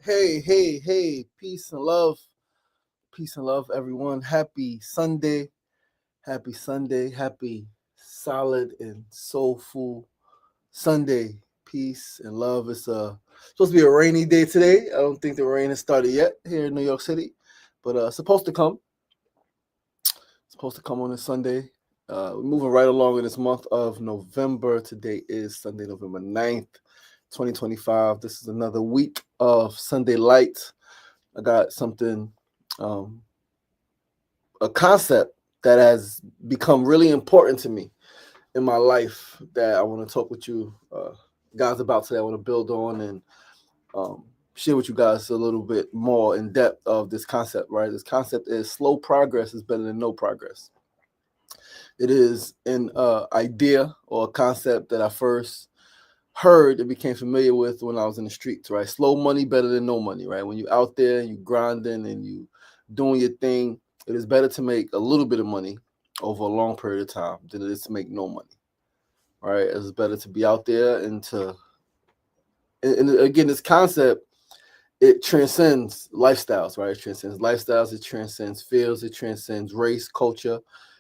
Hey, peace and love, everyone. Happy solid and soulful Sunday. Peace and love. It's supposed to be a rainy day today. I don't think the rain has started yet here in New York City, but supposed to come. Supposed to come on this Sunday. We're moving right along in this month of November. Today is Sunday, November 9th, 2025. This is another week of Sunday Light. I got something, a concept that has become really important to me in my life that I want to talk with you guys about today. I want to build on and share with you guys a little bit more in depth of this concept, right? This concept is slow progress is better than no progress. It is an idea or a concept that I first heard and became familiar with when I was in the streets, right? Slow money better than no money, right? When you're out there and you grinding and you doing your thing, it is better to make a little bit of money over a long period of time than it is to make no money, right? It's better to be out there and again, this concept, it transcends lifestyles, right? It transcends lifestyles, it transcends fields, it transcends race, culture,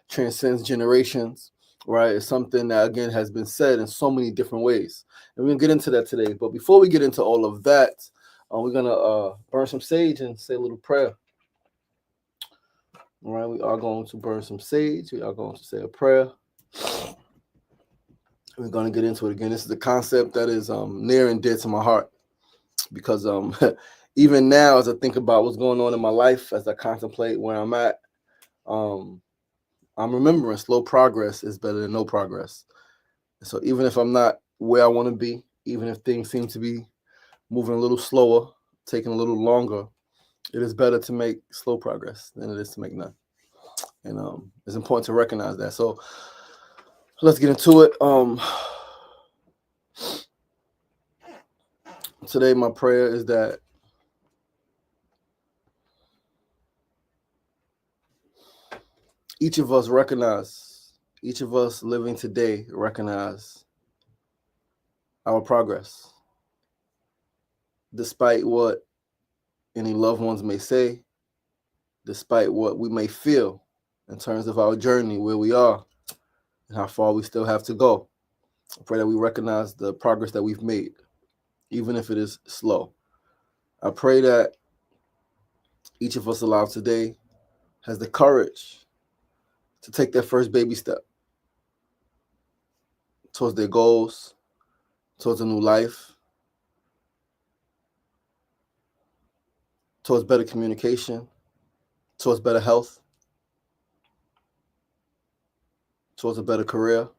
transcends generations, right? It's something that, again, has been said in so many different ways. And we're going to get into that today. But before we get into all of that, we're going to burn some sage and say a little prayer. All right, we are going to burn some sage. We are going to say a prayer. We're going to get into it again. This is a concept that is near and dear to my heart because even now, as I think about what's going on in my life, as I contemplate where I'm at, I'm remembering slow progress is better than no progress. So even if I'm not where I want to be, even if things seem to be moving a little slower, taking a little longer, it is better to make slow progress than it is to make none. And it's important to recognize that. So let's get into it. Today, my prayer is that each of us living today recognize our progress. Despite what any loved ones may say, despite what we may feel in terms of our journey, where we are, and how far we still have to go. I pray that we recognize the progress that we've made, even if it is slow. I pray that each of us alive today has the courage to take their first baby step towards their goals, towards a new life, towards better communication, towards better health, towards a better career.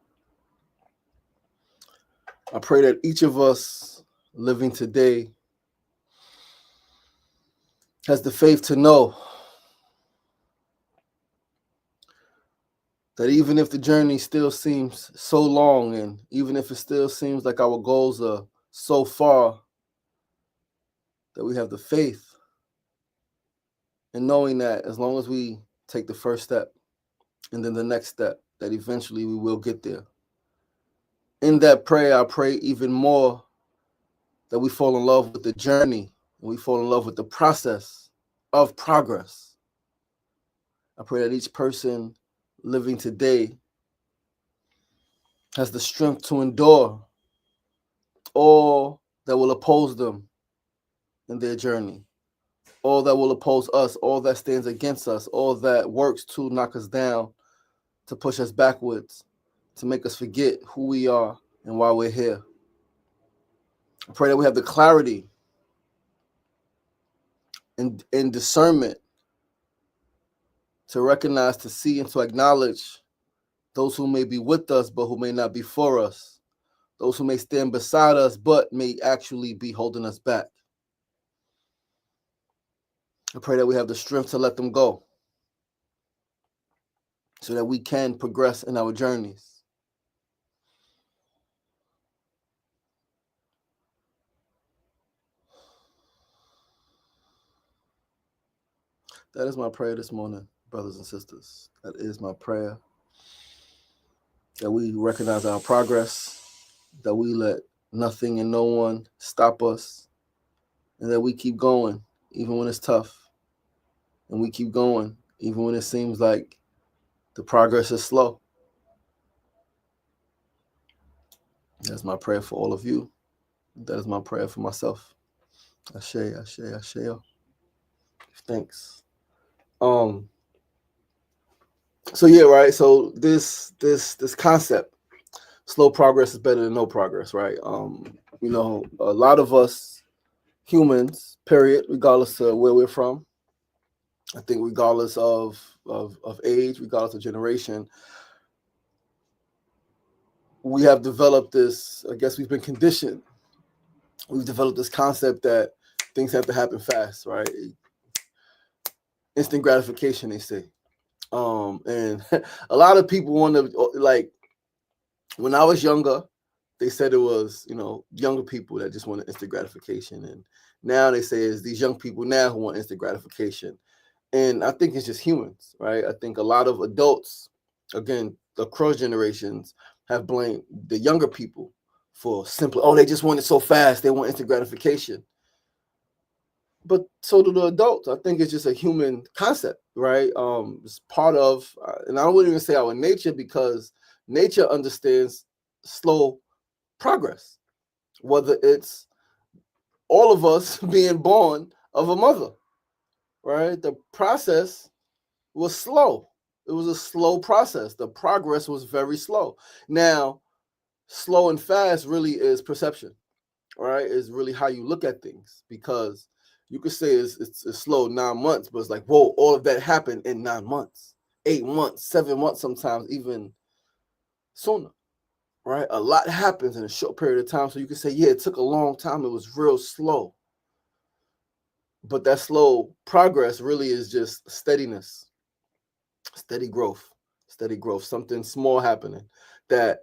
I pray that each of us living today has the faith to know that even if the journey still seems so long and even if it still seems like our goals are so far, that we have the faith in knowing that as long as we take the first step and then the next step, that eventually we will get there. In that prayer, I pray even more that we fall in love with the journey and we fall in love with the process of progress. I pray that each person living today has the strength to endure all that will oppose them in their journey, all that will oppose us, all that stands against us, all that works to knock us down, to push us backwards, to make us forget who we are and why we're here. I pray that we have the clarity and discernment to recognize, to see, and to acknowledge those who may be with us but who may not be for us, those who may stand beside us but may actually be holding us back. I pray that we have the strength to let them go so that we can progress in our journeys. That is my prayer this morning, brothers and sisters. That is my prayer. That we recognize our progress, that we let nothing and no one stop us and that we keep going even when it's tough, and we keep going even when it seems like the progress is slow. That's my prayer for all of you. That is my prayer for myself. Ashe, ashe, ashe. Thanks. So yeah, right. So this concept, slow progress is better than no progress, right? You know, a lot of us humans, period, regardless of where we're from, I think regardless of age, regardless of generation, we have developed this, I guess we've been conditioned. We've developed this concept that things have to happen fast, right? Instant gratification, they say. And a lot of people want to, like, when I was younger, they said it was, you know, younger people that just wanted instant gratification. And now they say it's these young people now who want instant gratification. And I think it's just humans, right? I think a lot of adults, again, the cross generations, have blamed the younger people for simply, oh, they just want it so fast. They want instant gratification. But so do the adults. I think it's just a human concept, right? It's part of, and I wouldn't even say our nature, because nature understands slow progress, whether it's all of us being born of a mother, right? The process was slow. It was a slow process. The progress was very slow. Now, slow and fast really is perception, right? Is really how you look at things, because you could say it's slow 9 months, but it's like, whoa, all of that happened in 9 months, 8 months, 7 months, sometimes even sooner, right? A lot happens in a short period of time. So you could say, yeah, it took a long time. It was real slow. But that slow progress really is just steadiness, steady growth, something small happening that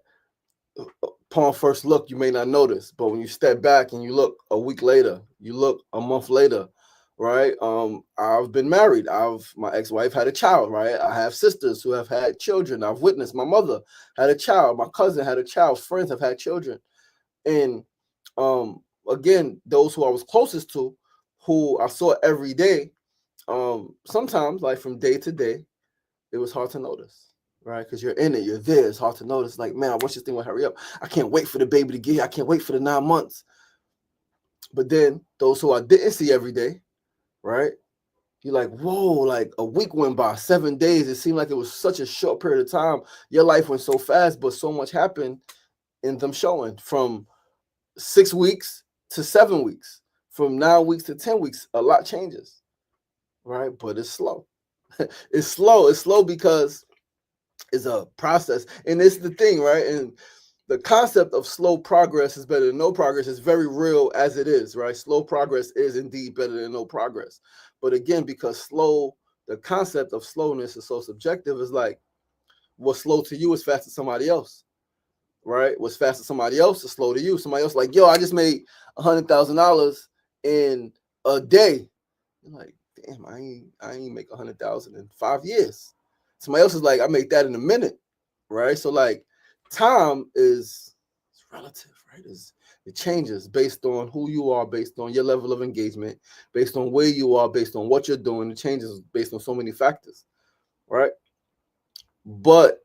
upon first look you may not notice, but when you step back and you look a week later, you look a month later, right? I've been married. My ex-wife had a child, right? I have sisters who have had children. I've witnessed my mother had a child, my cousin had a child, friends have had children. And again, those who I was closest to, who I saw every day, sometimes, like from day to day, it was hard to notice, right? Because you're in it, you're there. It's hard to notice. Like, man, I wish this thing would hurry up. I can't wait for the baby to get here. I can't wait for the 9 months. But then those who I didn't see every day, right? You're like, whoa, like a week went by, 7 days. It seemed like it was such a short period of time. Your life went so fast, but so much happened in them showing, from 6 weeks to 7 weeks, from 9 weeks to 10 weeks. A lot changes, right? But it's slow. It's slow. It's slow because it's a process. And it's the thing, right? And the concept of slow progress is better than no progress is very real as it is, right? Slow progress is indeed better than no progress. But again, because the concept of slowness is so subjective, is like, what's slow to you is fast to somebody else, right? What's fast to somebody else is slow to you. Somebody else like, yo, I just made $100,000 in a day. You're like, damn, I ain't make 100,000 in 5 years. Somebody else is like, I make that in a minute, right? So like, time is relative, right? It changes based on who you are, based on your level of engagement, based on where you are, based on what you're doing. It changes based on so many factors, right? But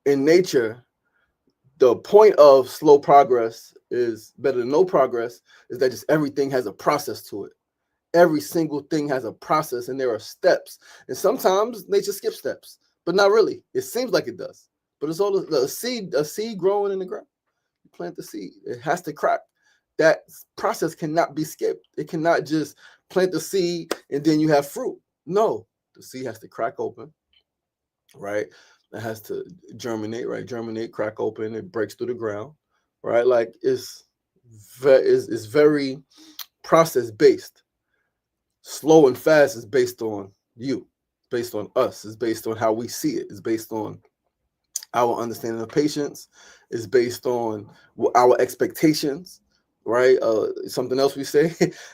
in nature, the point of slow progress is better than no progress, is that just everything has a process to it. Every single thing has a process, and there are steps. And sometimes nature skips steps, but not really. It seems like it does, but it's all a seed growing in the ground. You plant the seed, it has to crack. That process cannot be skipped. It cannot just plant the seed and then you have fruit. No, the seed has to crack open, right? It has to germinate, right? Germinate, crack open, it breaks through the ground, right? Like it's very process based. Slow and fast is based on you, based on us, it's based on how we see it, it's based on our understanding of patience, is based on our expectations, right? Something else we say,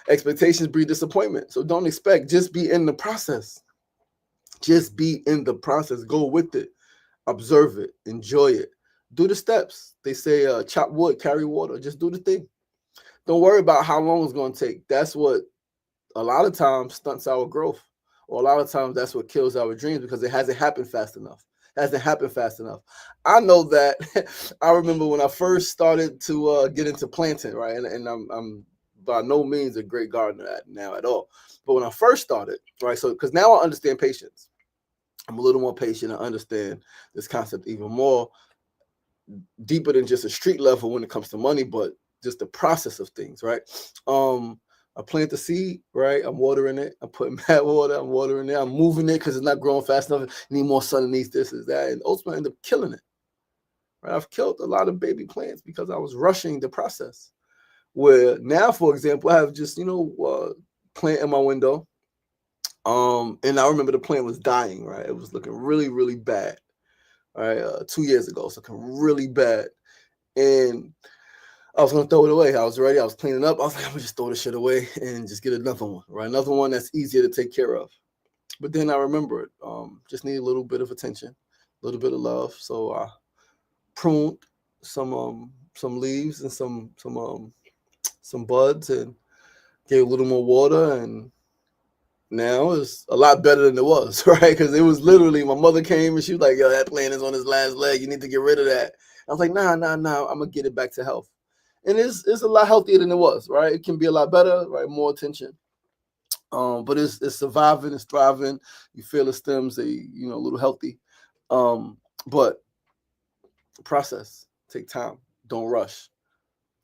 expectations breed disappointment. So don't expect, just be in the process. Just be in the process, go with it, observe it, enjoy it, do the steps. They say chop wood, carry water, just do the thing. Don't worry about how long it's going to take. That's what a lot of times stunts our growth, or a lot of times that's what kills our dreams, because it hasn't happened fast enough. Hasn't happened fast enough. I know that. I remember when I first started to get into planting, right? And I'm by no means a great gardener now at all. But when I first started, right? So because now I understand patience. I'm a little more patient. I understand this concept even more deeper than just a street level when it comes to money, but just the process of things, right? I plant the seed, right? I'm watering it. I'm putting mad water. I'm watering it. I'm moving it because it's not growing fast enough. It need more sun. It needs this, is that, and ultimately I end up killing it. Right? I've killed a lot of baby plants because I was rushing the process. Where now, for example, I have just plant in my window. And I remember the plant was dying. Right, it was looking really, really bad. Right, 2 years ago, it's looking really bad, and I was gonna throw it away. I was ready. I was cleaning up. I was like, I'm gonna just throw this shit away and just get another one, right? Another one that's easier to take care of. But then I remembered, just need a little bit of attention, a little bit of love. So I pruned some leaves and some buds, and gave a little more water, and now it's a lot better than it was, right? Because it was literally, my mother came and she was like, yo, that plant is on his last leg. You need to get rid of that. I was like, nah, I'm gonna get it back to health. And it's a lot healthier than it was, right? It can be a lot better, right? More attention. But it's surviving, it's thriving. You feel the stems, a little healthy. But process, take time. Don't rush,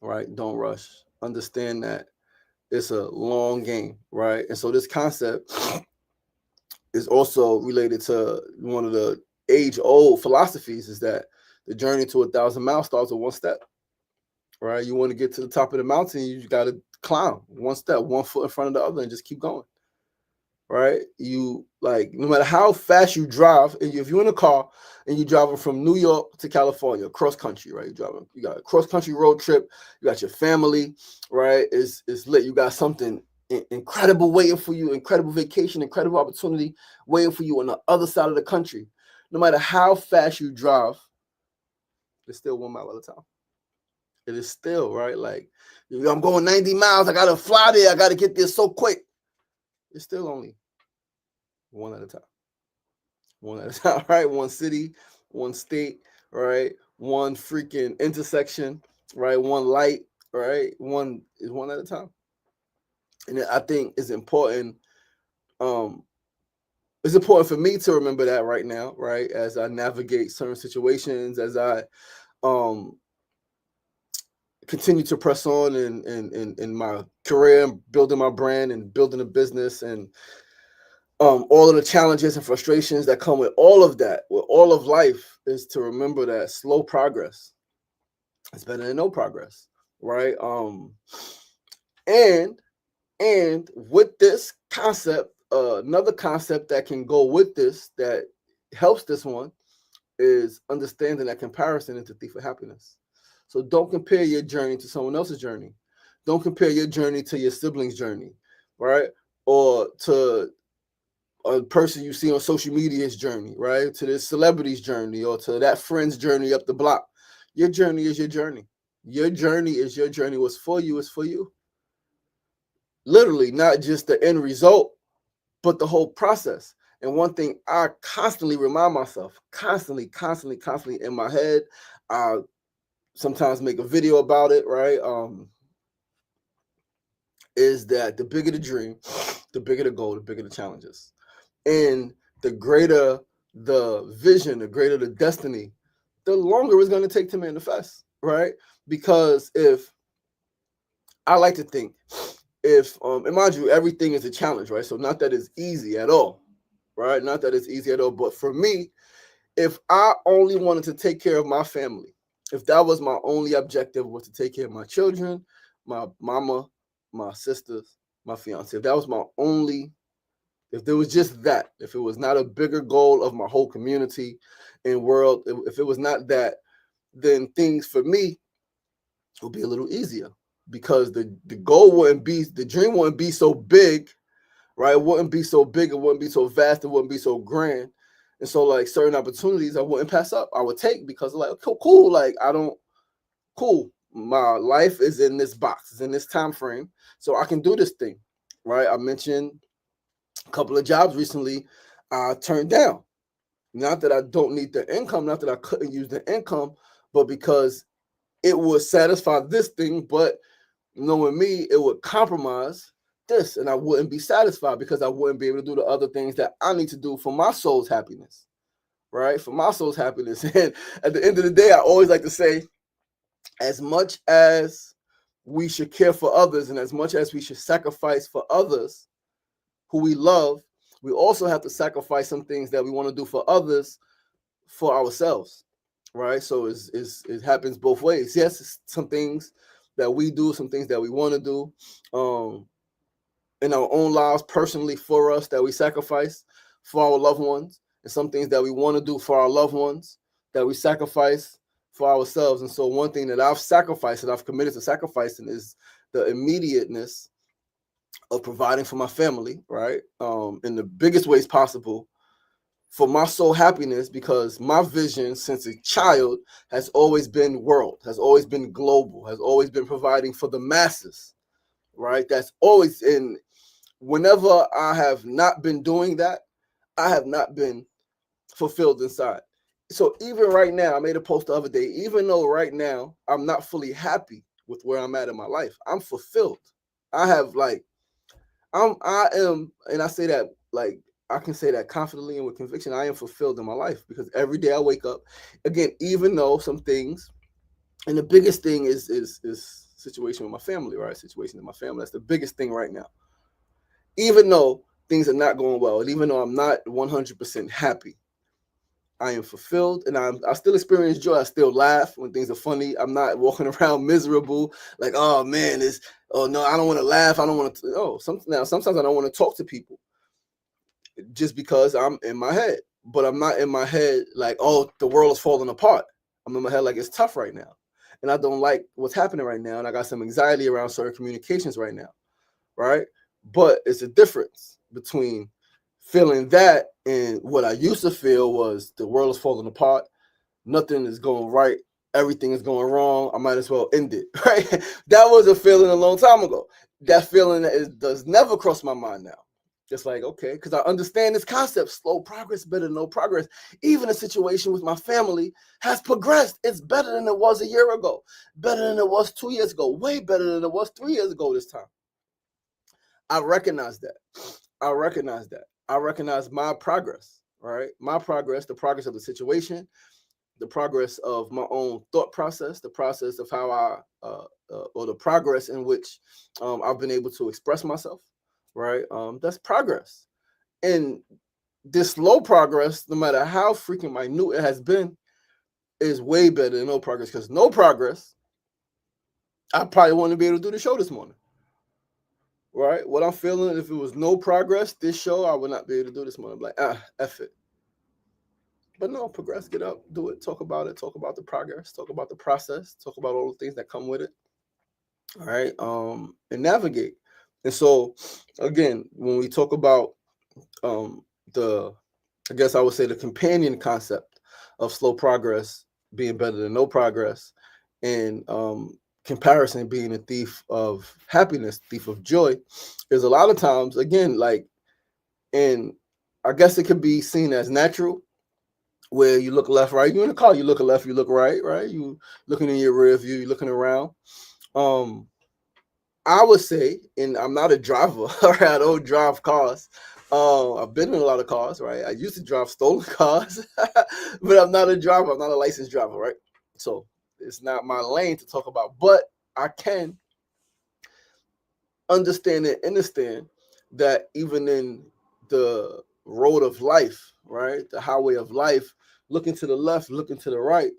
right? Don't rush. Understand that it's a long game, right? And so this concept is also related to one of the age-old philosophies, is that the journey to 1,000 miles starts with one step, right? You want to get to the top of the mountain, you got to climb one step, 1 foot in front of the other, and just keep going, right? You, like, no matter how fast you drive, and if you're in a car and you're driving from New York to California, cross country, right? You got a cross country road trip, you got your family, right? It's lit. You got something incredible waiting for you, incredible vacation, incredible opportunity waiting for you on the other side of the country. No matter how fast you drive, it's still 1 mile at a time. It is still, right? Like, I'm going 90 miles. I got to fly there. I got to get there so quick. It's still only one at a time. One at a time, right? One city, one state, right? One freaking intersection, right? One light, right? One at a time. And I think it's important. It's important for me to remember that right now, right? As I navigate certain situations, as I continue to press on in my career, and building my brand and building a business, and all of the challenges and frustrations that come with all of that, with all of life, is to remember that slow progress is better than no progress, right? And with this concept, another concept that can go with this, that helps this one, is understanding that comparison is the thief of happiness. So don't compare your journey to someone else's journey. Don't compare your journey to your sibling's journey, right? Or to a person you see on social media's journey, right? To this celebrity's journey, or to that friend's journey up the block. Your journey is your journey. Your journey is your journey. What's for you is for you. Literally, not just the end result, but the whole process. And one thing I constantly remind myself, constantly in my head, I sometimes make a video about it, right? Is that the bigger the dream, the bigger the goal, the bigger the challenges. And the greater the vision, the greater the destiny, the longer it's going to take to manifest, right? Because if, I like to think, if, and mind you, everything is a challenge, right? So not that it's easy at all, right? Not that it's easy at all. But for me, if I only wanted to take care of my family, if that was my only objective, was to take care of my children, my mama, my sisters, my fiance, if that was my only, if there was just that, if it was not a bigger goal of my whole community and world, if it was not that, then things for me would be a little easier, because the goal wouldn't be, the dream wouldn't be so big, right? It wouldn't be so big, it wouldn't be so vast, it wouldn't be so grand. And so, like, certain opportunities I wouldn't pass up, I would take, because like, cool, like, cool. my life is in this box, is in this time frame, so I can do this thing, right? I mentioned a couple of jobs recently I turned down. Not that I don't need the income, not that I couldn't use the income, but because it would satisfy this thing, but knowing me, it would compromise this, and I wouldn't be satisfied because I wouldn't be able to do the other things that I need to do for my soul's happiness, right? For my soul's happiness. And at the end of the day, I always like to say, as much as we should care for others and as much as we should sacrifice for others who we love, we also have to sacrifice some things that we want to do for others for ourselves, right? So it happens both ways. Yes, some things that we do, some things that we want to do in our own lives personally for us that we sacrifice for our loved ones, and some things that we want to do for our loved ones that we sacrifice for ourselves. And so one thing that I've sacrificed and I've committed to sacrificing is the immediateness of providing for my family, right? In the biggest ways possible for my soul happiness, because my vision since a child has always been world, has always been global, has always been providing for the masses, right? That's always in. Whenever I have not been doing that, I have not been fulfilled inside. So even right now, I made a post the other day, even though right now I'm not fully happy with where I'm at in my life, I'm fulfilled. I have I am, and I say that I can say that confidently and with conviction. I am fulfilled in my life because every day I wake up, again, even though some things, and the biggest thing is situation with my family, right? Situation in my family. That's the biggest thing right now. Even though things are not going well, and even though I'm not 100% happy, I am fulfilled, and I still experience joy. I still laugh when things are funny. I'm not walking around miserable, like, oh man, oh no, I don't want to laugh. I don't want to. Oh, sometimes I don't want to talk to people just because I'm in my head. But I'm not in my head like, oh, the world is falling apart. I'm in my head like it's tough right now, and I don't like what's happening right now, and I got some anxiety around certain communications right now, right? But it's a difference between feeling that and what I used to feel was the world is falling apart, nothing is going right, everything is going wrong, I might as well end it, right? That was a feeling a long time ago. That feeling does never cross my mind now. It's like, okay, because I understand this concept, slow progress better than no progress. Even a situation with my family has progressed. It's better than it was a year ago, better than it was 2 years ago, way better than it was 3 years ago this time. I recognize that. I recognize that. I recognize my progress, right? My progress, the progress of the situation, the progress of my own thought process, the process of how or the progress in which I've been able to express myself, right? That's progress. And this slow progress, no matter how freaking minute it has been, is way better than no progress, because no progress, I probably wouldn't be able to do the show this morning. Right? What I'm feeling, if it was no progress, this show, I would not be able to do this morning. I'm like, F it. But no, progress, get up, do it, talk about the progress, talk about the process, talk about all the things that come with it. All right. And navigate. And so again, when we talk about I guess I would say the companion concept of slow progress being better than no progress, and comparison being a thief of happiness, thief of joy, is a lot of times, again, and I guess it could be seen as natural, where you look left, right. You're in the car, you look left, you look right, right. You looking in your rear view, you're looking around. I would say, and I'm not a driver, right? I don't drive cars. I've been in a lot of cars, right? I used to drive stolen cars, but I'm not a driver. I'm not a licensed driver, right? So it's not my lane to talk about, but I can understand that even in the road of life, right, the highway of life, looking to the left, looking to the right,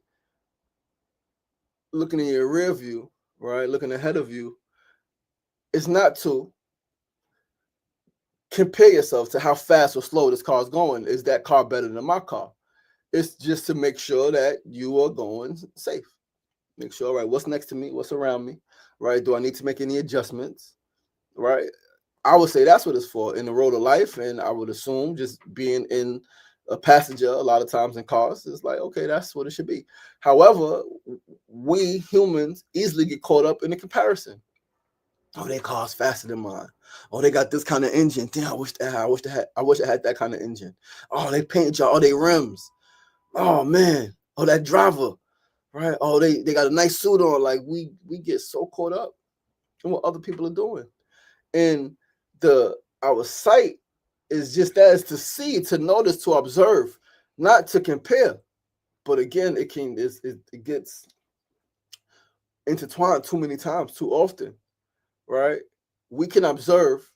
looking in your rear view, right, looking ahead of you, it's not to compare yourself to how fast or slow this car is going. Is that car better than my car? It's just to make sure that you are going safe. Make sure, right, what's next to me, what's around me, right? Do I need to make any adjustments, right? I would say that's what it's for in the road of life. And I would assume just being in a passenger a lot of times in cars. It's like, okay, that's what it should be. However, we humans easily get caught up in the comparison. Oh, their car's faster than mine. Oh, they got this kind of engine. Damn, I wish I had that kind of engine. Oh, they paint y'all. Oh, they rims. Oh man. Oh, that driver. Right. Oh, they got a nice suit on. Like we get so caught up in what other people are doing. And our sight is just that, is to see, to notice, to observe, not to compare. But again, it gets intertwined too many times, too often, right? We can observe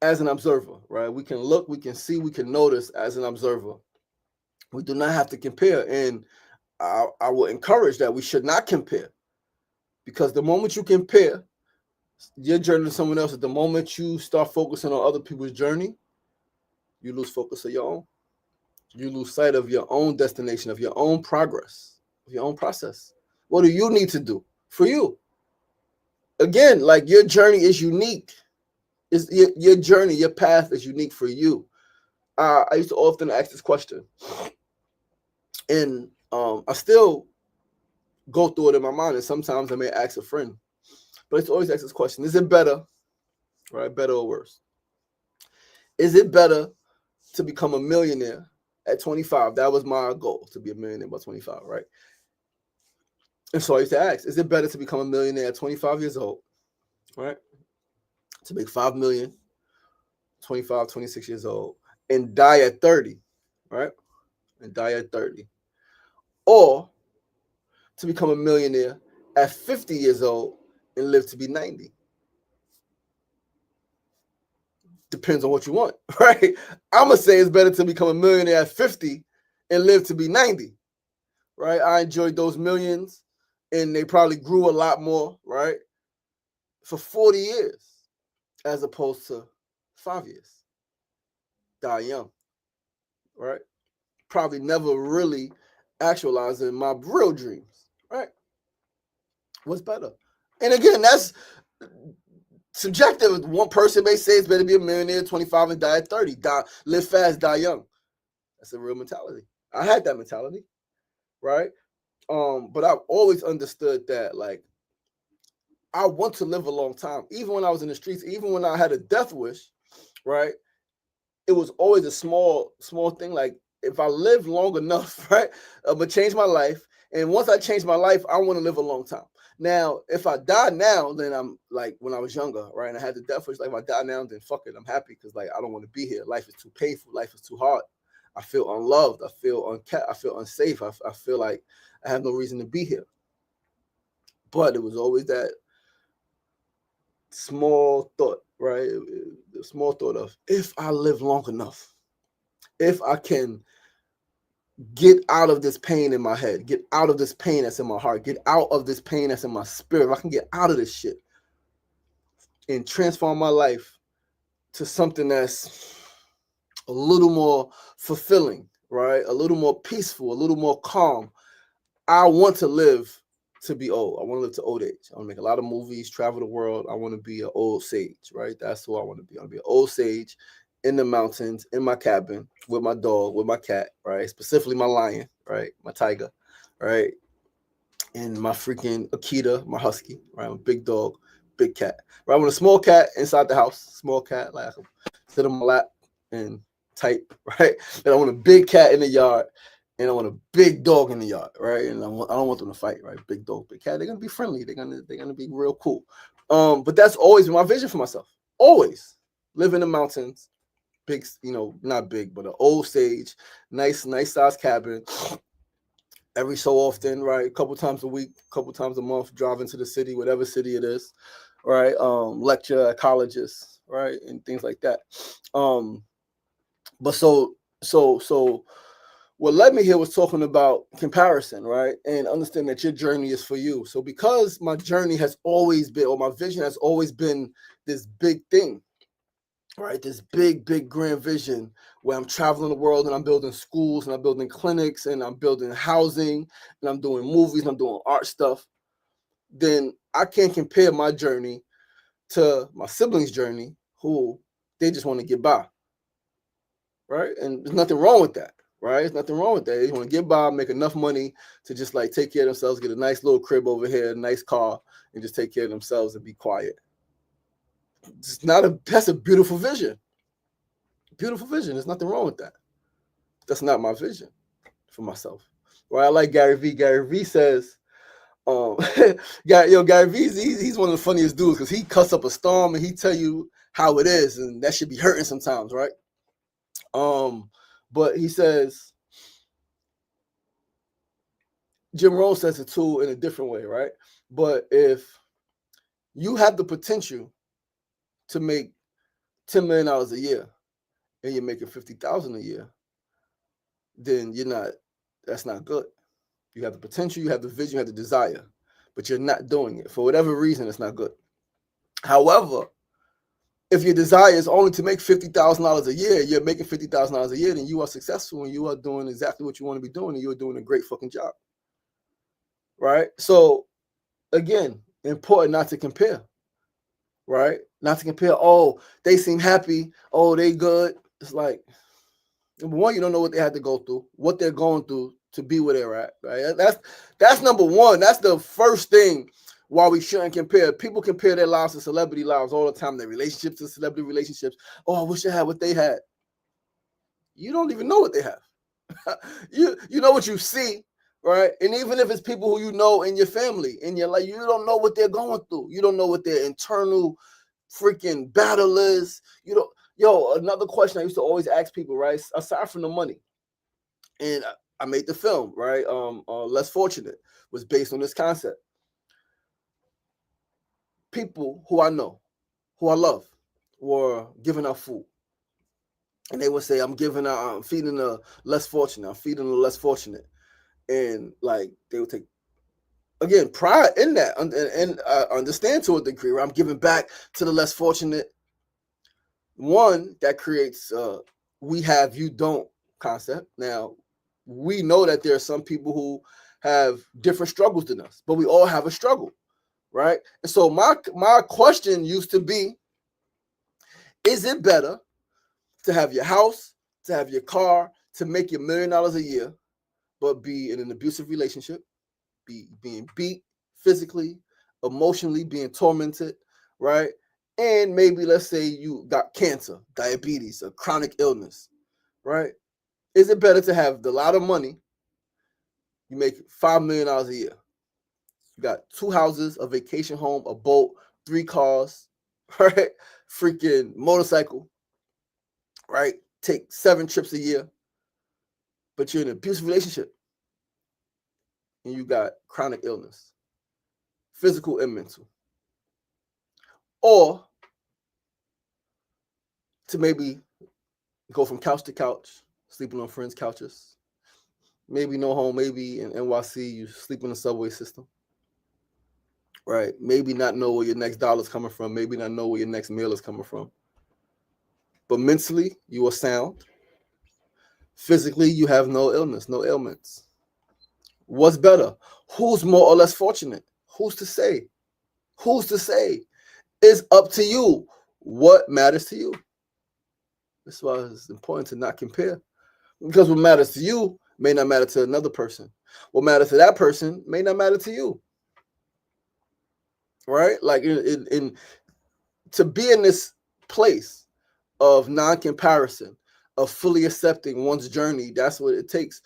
as an observer, right? We can look, we can see, we can notice as an observer. We do not have to compare. And I will encourage that we should not compare, because the moment you compare your journey to someone else, the moment you start focusing on other people's journey, you lose focus of your own. You lose sight of your own destination, of your own progress, of your own process. What do you need to do for you? Again, like, your journey is unique. Is your journey, your path is unique for you. I used to often ask this question, and I still go through it in my mind, and sometimes I may ask a friend, but it's always ask this question: is it better, right? Better or worse? Is it better to become a millionaire at 25? That was my goal, to be a millionaire by 25, right? And so I used to ask, is it better to become a millionaire at 25 years old, right? To make 5 million, 25, 26 years old, and die at 30, right? And die at 30. Or to become a millionaire at 50 years old and live to be 90. Depends on what you want, right? I'm going to say it's better to become a millionaire at 50 and live to be 90, right? I enjoyed those millions, and they probably grew a lot more, right? For 40 years, as opposed to 5 years. Die young, right? Probably never really actualizing my real dreams, right? What's better? And again, that's subjective. One person may say it's better to be a millionaire at 25 and die at 30. Live fast, die young. That's a real mentality. I had that mentality, right? But I've always understood that, like, I want to live a long time. Even when I was in the streets, even when I had a death wish, right? It was always a small thing. Like, if I live long enough, right, I'm gonna change my life. And once I change my life, I want to live a long time. Now, if I die now, then I'm like when I was younger, right? And I had the death wish. Like, if I die now, then fuck it, I'm happy, because, like, I don't want to be here. Life is too painful. Life is too hard. I feel unloved. I feel unkept. I feel unsafe. I feel like I have no reason to be here. But it was always that small thought, right? The small thought of, if I live long enough, if I can get out of this pain in my head, get out of this pain that's in my heart, get out of this pain that's in my spirit, if I can get out of this shit and transform my life to something that's a little more fulfilling, right? A little more peaceful, a little more calm. I want to live to be old. I want to live to old age. I want to make a lot of movies, travel the world. I want to be an old sage, right? That's who I want to be. I want to be an old sage in the mountains, in my cabin, with my dog, with my cat, right? Specifically my lion, right? My tiger, right? And my freaking Akita, my husky, right? I'm a big dog, big cat, right? I want a small cat inside the house, small cat, like I can sit on my lap and type, right? And I want a big cat in the yard, and I want a big dog in the yard, right? And I don't want them to fight, right? Big dog, big cat. They're gonna be friendly. They're gonna be real cool. But that's always been my vision for myself. Always live in the mountains, big, not big, but an old sage, nice size cabin. Every so often, right? A couple times a week, a couple times a month, drive into the city, whatever city it is, right? Lecture at colleges, right? And things like that. But so what led me here was talking about comparison, right? And understand that your journey is for you. So because my journey has always been, or my vision has always been this big thing, right? This big grand vision where I'm traveling the world and I'm building schools and I'm building clinics and I'm building housing and I'm doing movies and I'm doing art stuff, then I can't compare my journey to my siblings' journey, who they just want to get by. right? And there's nothing wrong with that, right? There's nothing wrong with that. They want to get by, make enough money to just like take care of themselves, get a nice little crib over here, a nice car, and just take care of themselves and be quiet. That's a beautiful vision. Beautiful vision. There's nothing wrong with that. That's not my vision for myself. Right? I like Gary Vee. Gary Vee says, Gary Vee, he's one of the funniest dudes because he cuts up a storm and he tell you how it is, and that should be hurting sometimes, right? But he says, Jim Rohn says it too in a different way, right? But if you have the potential to make $10 million a year and you're making $50,000 a year, then that's not good. You have the potential, you have the vision, you have the desire, but you're not doing it. For whatever reason, it's not good. However, if your desire is only to make $50,000 a year, you're making $50,000 a year, then you are successful and you are doing exactly what you want to be doing and you're doing a great fucking job. Right? So, again, important not to compare. Right? Not to compare, oh, they seem happy, oh, they good. It's like, number one, you don't know what they had to go through, what they're going through to be where they're at, right? That's number one. That's the first thing why we shouldn't compare. People compare their lives to celebrity lives all the time, their relationships to celebrity relationships. Oh, I wish I had what they had. You don't even know what they have. you know what you see, right? And even if it's people who you know in your family, in your life, you don't know what they're going through. You don't know what their internal freaking battle is. Another question I used to always ask people, right? Aside from the money, and I made the film, right? Less Fortunate was based on this concept. People who I know, who I love, were giving out food. And they would say, I'm feeding the less fortunate, I'm feeding the less fortunate. And like they would take, again, pride in that and understand to a degree, right? I'm giving back to the less fortunate. One, that creates we have, you don't concept. Now, we know that there are some people who have different struggles than us, but we all have a struggle, right? And so my question used to be, is it better to have your house, to have your car, to make your $1 million a year, but be in an abusive relationship, being beat physically, emotionally, being tormented, right? And maybe let's say you got cancer, diabetes, a chronic illness, right? Is it better to have a lot of money? You make $5 million a year. You got 2 houses, a vacation home, a boat, 3 cars, right? Freaking motorcycle, right? Take 7 trips a year, but you're in an abusive relationship and you got chronic illness, physical and mental. Or to maybe go from couch to couch, sleeping on friends' couches, maybe no home, maybe in NYC, you sleep in the subway system, right? Maybe not know where your next dollar is coming from, maybe not know where your next meal is coming from. But mentally, you are sound. Physically, you have no illness, no ailments. What's better? Who's more or less fortunate? Who's to say? Who's to say? It's up to you. What matters to you? That's why it's important to not compare. Because what matters to you may not matter to another person. What matters to that person may not matter to you. Right? Like to be in this place of non-comparison, of fully accepting one's journey, that's what it takes.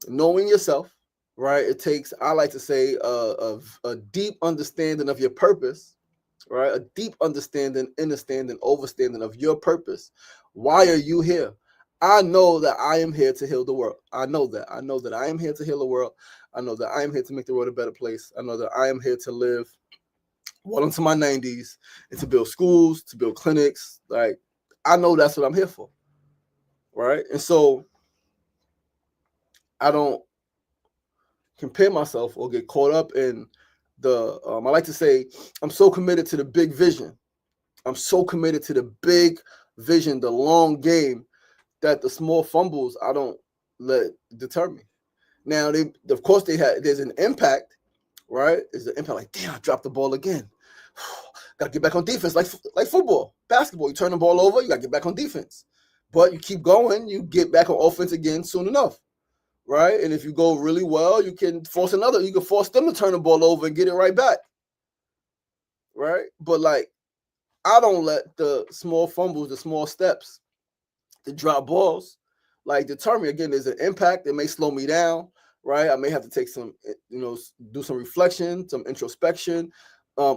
Knowing yourself, right? It takes, I like to say, a deep understanding of your purpose, right? A deep understanding, understanding, overstanding of your purpose. Why are you here? I know that I am here to heal the world. I know that. I know that I am here to heal the world. I know that I am here to make the world a better place. I know that I am here to live well into my 90s and to build schools, to build clinics. Like, I know that's what I'm here for, right? And so I don't compare myself or get caught up in the, I like to say, I'm so committed to the big vision. I'm so committed to the big vision, the long game, that the small fumbles I don't let deter me. Now, of course, there's an impact, right? There's an impact like, damn, I dropped the ball again. Got to get back on defense, like football, basketball. You turn the ball over, you got to get back on defense. But you keep going, you get back on offense again soon enough, right? And if you go really well, you can force them to turn the ball over and get it right back, right? But like, I don't let the small fumbles, the small steps, the drop balls, like deter me. Again, there's an impact. It may slow me down, right? I may have to take some, do some reflection, some introspection,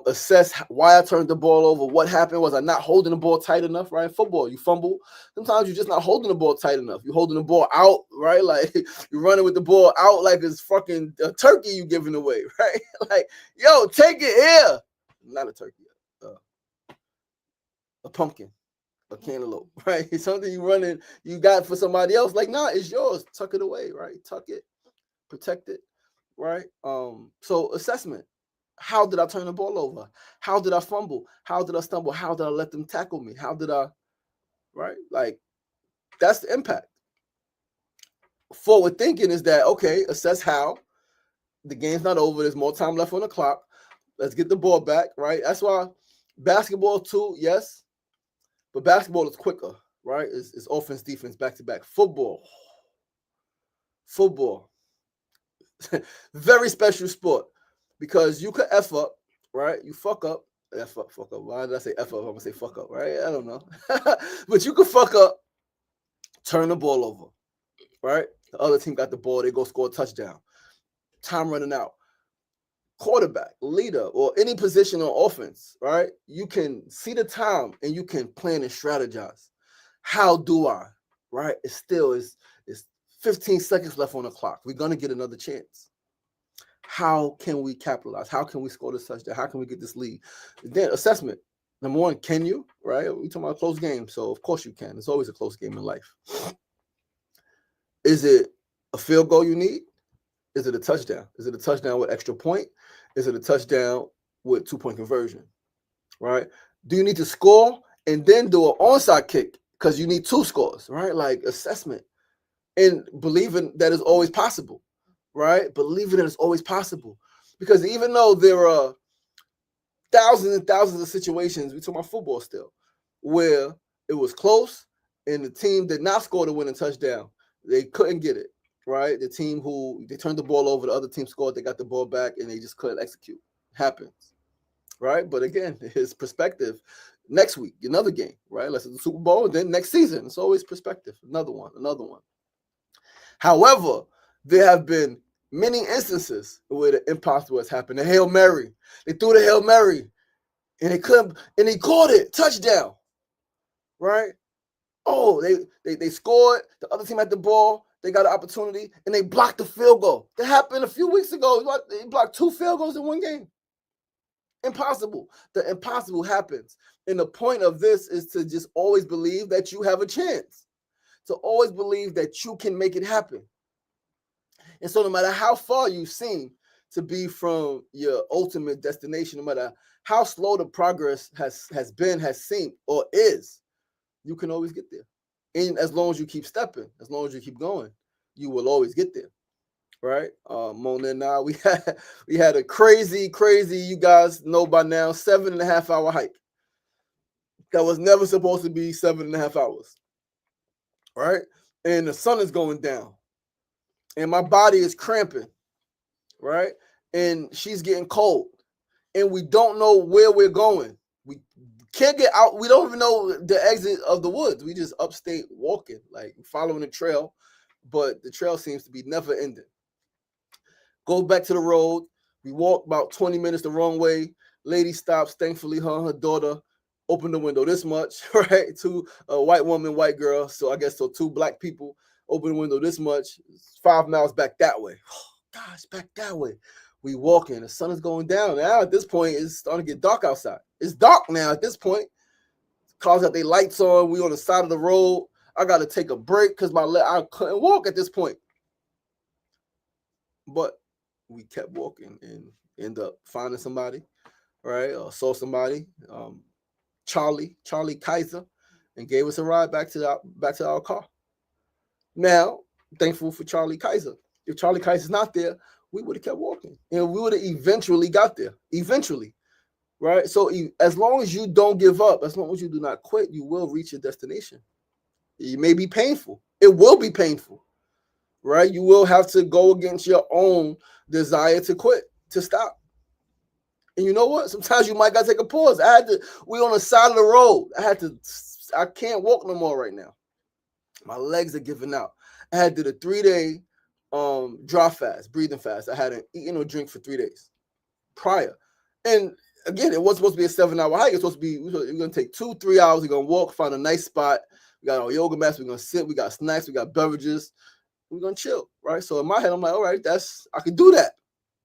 assess why I turned the ball over. What happened? Was I not holding the ball tight enough, right? Football, you fumble. Sometimes you're just not holding the ball tight enough. You're holding the ball out, right? Like you're running with the ball out like it's fucking a turkey you giving away, right? Like, yo, take it here. Not a turkey, a pumpkin. A cantaloupe, right? It's something you got for somebody else. Like, nah, it's yours. Tuck it away, right? Tuck it, protect it, right? So assessment. How did I turn the ball over? How did I fumble? How did I stumble? How did I let them tackle me? How did I, right? Like, that's the impact. Forward thinking is that, okay, assess how. The game's not over. There's more time left on the clock. Let's get the ball back, right? That's why basketball too, yes. But basketball is quicker, right? It's offense, defense, back to back. Football, very special sport because you could F up, right? You fuck up. F up. Why did I say F up? I'm gonna say fuck up, right? I don't know. But you could fuck up, turn the ball over, right? The other team got the ball, they go score a touchdown. Time running out. Quarterback, leader, or any position on offense, right? You can see the time and you can plan and strategize. How do I, right? It's 15 seconds left on the clock. We're going to get another chance. How can we capitalize? How can we score this touchdown? How can we get this lead? Then assessment. Number one, can you, right? We're talking about a close game, so of course you can. It's always a close game in life. Is it a field goal you need? Is it a touchdown? Is it a touchdown with extra point? Is it a touchdown with 2-point conversion? Right? Do you need to score and then do an onside kick because you need 2 scores? Right? Like assessment and believing that is always possible. Right? Believing that it's always possible because even though there are thousands and thousands of situations, we talk about football still, where it was close and the team did not score the winning touchdown. They couldn't get it. Right? The team who they turned the ball over, the other team scored, they got the ball back, and they just couldn't execute. Happens. Right? But again, his perspective, next week, another game, right? Let's do the Super Bowl, and then next season. It's always perspective. Another one. However, there have been many instances where the impossible has happened. The Hail Mary. They threw the Hail Mary, and they couldn't, and he caught it. Touchdown. Right? Oh, they scored. The other team had the ball. They got an opportunity, and they blocked the field goal. That happened a few weeks ago. They blocked 2 field goals in one game. Impossible. The impossible happens. And the point of this is to just always believe that you have a chance. To always believe that you can make it happen. And so no matter how far you seem to be from your ultimate destination, no matter how slow the progress has seemed, or is, you can always get there. And as long as you keep stepping, as long as you keep going, you will always get there, right? Mona and I, we had a crazy, you guys know by now, 7.5 hour hike. That was never supposed to be 7.5 hours, right? And the sun is going down, and my body is cramping, right? And she's getting cold, and we don't know where we're going. We can't get out. We don't even know the exit of the woods. We just upstate walking, like following the trail, but the trail seems to be never ending. Go back to the road. We walk about 20 minutes the wrong way. Lady stops. Thankfully, her and her daughter opened the window this much, right? To a white woman, white girl. So I guess so 2 black people open the window this much. 5 miles back that way. Oh, gosh, back that way. We walking. The sun is going down. Now at this point, it's starting to get dark outside. It's dark now at this point. Cars got their lights on. We on the side of the road. I got to take a break because I couldn't walk at this point. But we kept walking and ended up finding somebody, right? Or saw somebody, Charlie Kaiser, and gave us a ride back to our car. Now, thankful for Charlie Kaiser. If Charlie Kaiser's not there, we would have kept walking, and we would have eventually got there. Eventually, right? So as long as you don't give up, as long as you do not quit, you will reach your destination. It may be painful. It will be painful, right? You will have to go against your own desire to quit, to stop. And you know what? Sometimes you might gotta take a pause. We on the side of the road. I can't walk no more right now. My legs are giving out. I had to do the 3-day dry fast, breathing fast. I hadn't eaten or drink for 3 days prior. And again, it wasn't supposed to be a 7-hour hike. It's supposed to be, we're gonna take 2-3 hours. We're gonna walk, find a nice spot. We got our yoga mats, we're gonna sit, we got snacks, we got beverages, we're gonna chill, right? So in my head, I'm like, all right, I can do that.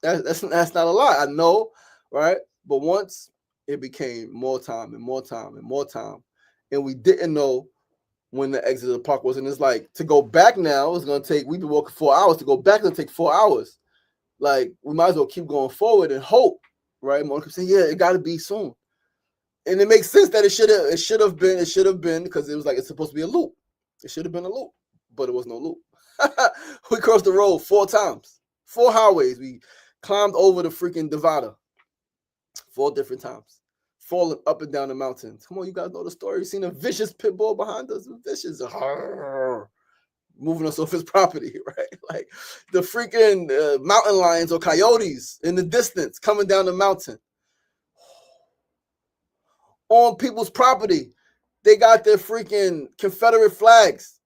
That's not a lie. I know, right? But once it became more time and more time and more time, and we didn't know when the exit of the park was. And it's like, to go back now, it's gonna take, we've been walking 4 hours. To go back, it's gonna take 4 hours. Like, we might as well keep going forward and hope, right? Monica saying, yeah, it gotta be soon. And it makes sense that it should have been, because it was like, it's supposed to be a loop. It should have been a loop, but it was no loop. We crossed the road 4 times, 4 highways. We climbed over the freaking Nevada 4 different times, falling up and down the mountains. Come on, you guys know the story. You seen a vicious pit bull behind us? Vicious, moving us off his property, right? Like the freaking mountain lions or coyotes in the distance coming down the mountain. On people's property, they got their freaking Confederate flags.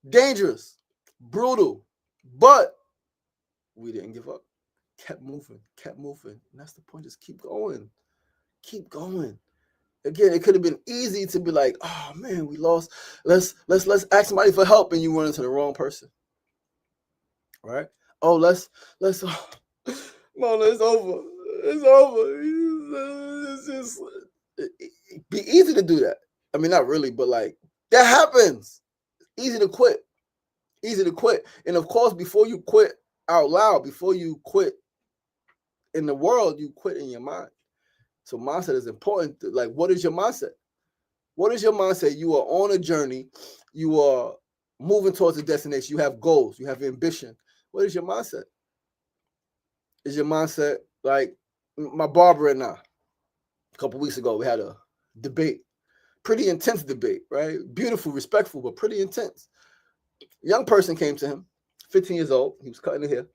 Dangerous, brutal, but we didn't give up. Kept moving. And that's the point. Just keep going. Again, it could have been easy to be like, oh man, we lost. Let's ask somebody for help, and you run into the wrong person. Right? Oh, let's Mona, it's over. It's just it'd be easy to do that. I mean, not really, but like that happens. Easy to quit. And of course, before you quit out loud, before you quit in the world, you quit in your mind. So mindset is important. Like, what is your mindset? You are on a journey. You are moving towards a destination. You have goals. You have ambition. What is your mindset? Is your mindset like my barber and I? A couple weeks ago, we had a debate. Pretty intense debate, right? Beautiful, respectful, but pretty intense. Young person came to him, 15 years old. He was cutting the hair.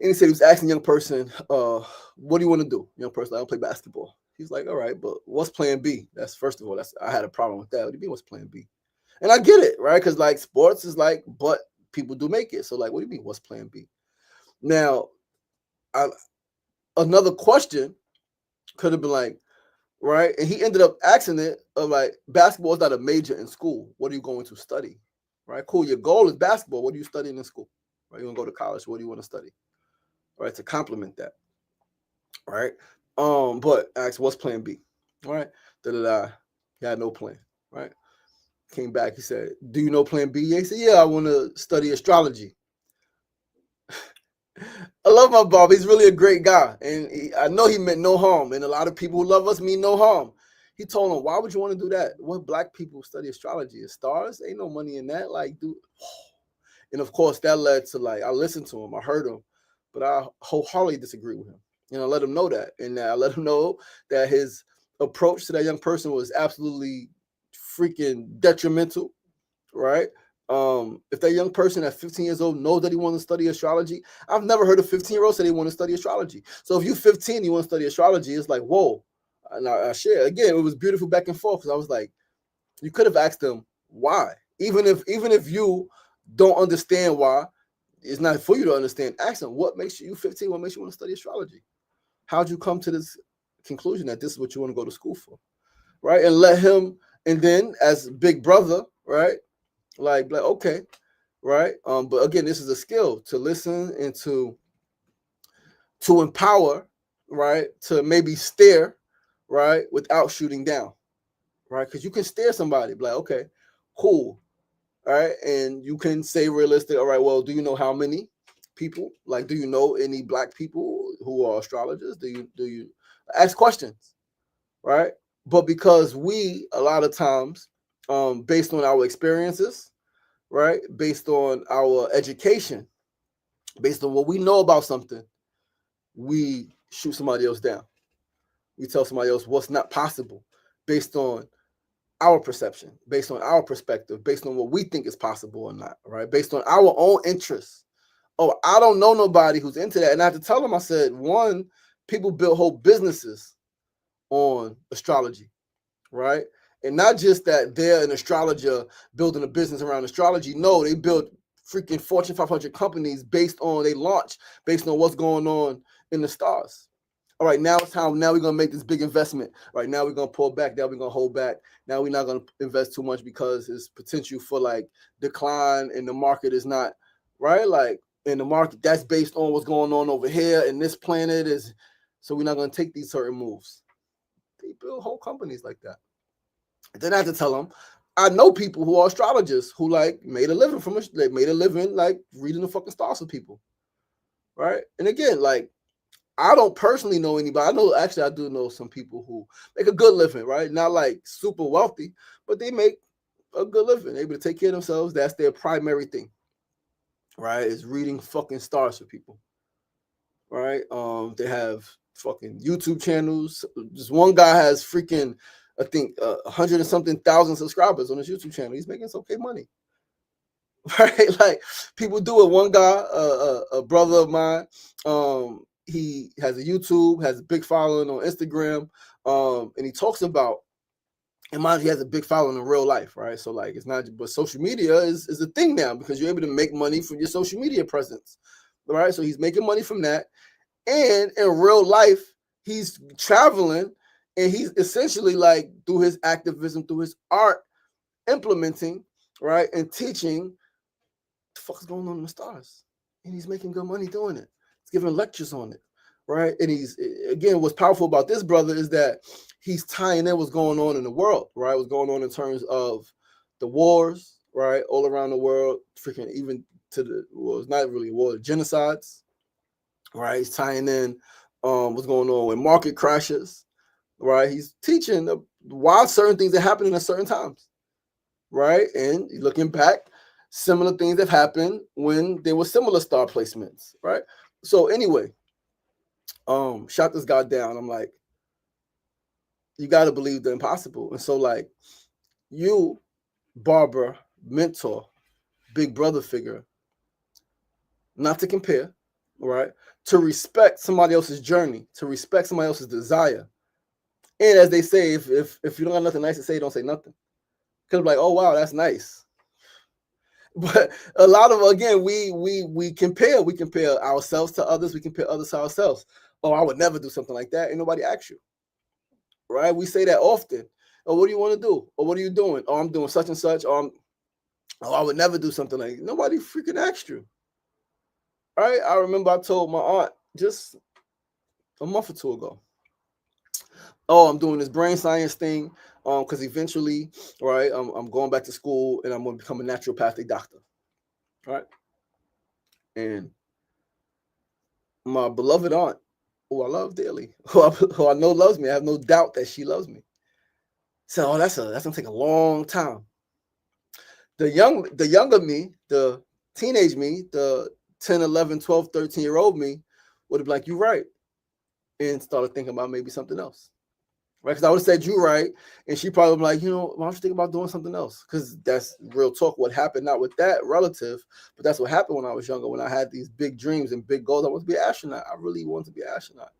And he said he was asking young person, what do you want to do? Young person, I don't play basketball. He's like, all right, but what's plan B? That's first of all, I had a problem with that. What do you mean, what's plan B? And I get it, right? Because like sports is like, but people do make it. So like, what do you mean, what's plan B? Now, another question could have been like, right? And he ended up asking it of like, basketball is not a major in school. What are you going to study? Right? Cool. Your goal is basketball. What are you studying in school? Right? You want to go to college. What do you want to study? Right? To complement that. Right? But asked, what's plan B? All right. He had no plan. Right? Came back. He said, do you know plan B? He said, yeah, I want to study astrology. I love my Bob. He's really a great guy. And I know he meant no harm. And a lot of people who love us mean no harm. He told him, why would you want to do that? What black people study astrology? Is stars? Ain't no money in that. Like, dude. And of course, that led to like, I listened to him. I heard him. But I wholeheartedly disagree with him. And I let him know that. And I let him know that his approach to that young person was absolutely freaking detrimental. Right? If that young person at 15 years old knows that he wants to study astrology, I've never heard a 15-year-old say they want to study astrology. So if you're 15, you want to study astrology, it's like, whoa. And I share again, it was beautiful back and forth because I was like, you could have asked them why. Even if you don't understand why, it's not for you to understand. Ask them what makes you 15, what makes you want to study astrology? How'd you come to this conclusion that this is what you want to go to school for? Right? And let him, and then as big brother, right? Like okay, right? But again, this is a skill to listen and to empower, right? To maybe stare, right, without shooting down, right? Because you can stare somebody, be like, okay, cool, all right, and you can say realistic, all right, well, do you know how many people? Like, do you know any black people who are astrologers? Do you ask questions, right? But because we a lot of times, based on our experiences, right? Based on our education, based on what we know about something, we shoot somebody else down. We tell somebody else what's not possible based on our perception, based on our perspective, based on what we think is possible or not, right? Based on our own interests. Oh, I don't know nobody who's into that. And I had to tell them, I said, one, people build whole businesses on astrology, right? And not just that they're an astrologer building a business around astrology. No, they build freaking Fortune 500 companies based on, they launch based on what's going on in the stars. All right, now it's time. Now we're going to make this big investment. Right now we're going to pull back. Now we're going to hold back. Now we're not going to invest too much because there's potential for like decline and the market is not, right? Like in the market, that's based on what's going on over here. And this planet is, so we're not going to take these certain moves. They build whole companies like that. Then I have to tell them, I know people who are astrologers who like made a living from it. They made a living like reading the fucking stars for people, right? And again, like I don't personally know anybody. I know actually I do know some people who make a good living, right? Not like super wealthy, but they make a good living, able to take care of themselves. That's their primary thing, right? Is reading fucking stars for people, right? They have fucking YouTube channels. Just one guy has freaking, I think, 100 and something thousand subscribers on his YouTube channel. He's making some okay money, right? Like people do it. One guy, a brother of mine, he has a YouTube, has a big following on Instagram, and he talks about, and mind he has a big following in real life, right? So like it's not, but social media is a thing now because you're able to make money from your social media presence, right? So he's making money from that, and in real life he's traveling, and he's essentially like through his activism, through his art, implementing, right, and teaching what the fuck is going on in the stars, and he's making good money doing it. He's giving lectures on it, right? And he's, again, what's powerful about this brother is that he's tying in what's going on in the world, right? What's going on in terms of the wars, right, all around the world, freaking even to the, well, it's not really a war, genocides, right? He's tying in what's going on with market crashes, right? He's teaching why certain things are happening at certain times, right? And looking back, similar things have happened when there were similar star placements, right? So anyway, shot this guy down. I'm like, you got to believe the impossible. And so like you, barber, mentor, big brother figure, not to compare, right? To respect somebody else's journey, to respect somebody else's desire. And as they say, if you don't have nothing nice to say, don't say nothing. Because like, oh wow, that's nice. But a lot of, again, we compare ourselves to others, we compare others to ourselves. Oh, I would never do something like that. Ain't nobody ask you. Right? We say that often. Oh, what do you want to do? Or what are you doing? Oh, I'm doing such and such. Oh, I would never do something like that. Nobody freaking asked you. Right? I remember I told my aunt just a month or two ago. Oh, I'm doing this brain science thing. Because eventually, right, I'm going back to school and I'm going to become a naturopathic doctor. Right? And my beloved aunt, who I love dearly, who I know loves me, I have no doubt that she loves me. So that's gonna take a long time. The younger me, the teenage me, the 10, 11, 12, 13-year-old me would have been like, you right, and started thinking about maybe something else. Right? Because I would have said, you right, and she probably would be like, why don't you think about doing something else? Because that's real talk. What happened, not with that relative, but that's what happened when I was younger, when I had these big dreams and big goals. I wanted to be an astronaut. I really wanted to be an astronaut.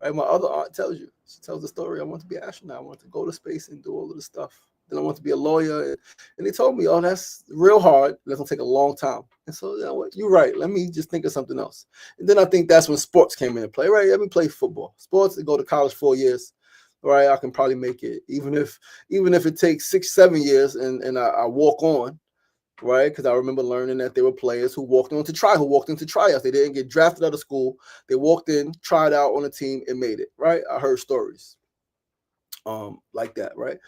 Right? My other aunt tells you, she tells the story, I want to be an astronaut. I want to go to space and do all of this stuff. Then I want to be a lawyer. And they told me, oh, that's real hard. That's going to take a long time. And so, you know what? You're right. Let me just think of something else. And then I think that's when sports came into play, right? Let me play football. Sports, I go to college 4 years. Right, I can probably make it, even if it takes 6, 7 years, and I walk on, right? Because I remember learning that there were players who walked into tryouts. They didn't get drafted out of school. They walked in, tried out on a team, and made it. Right, I heard stories, like that. Right,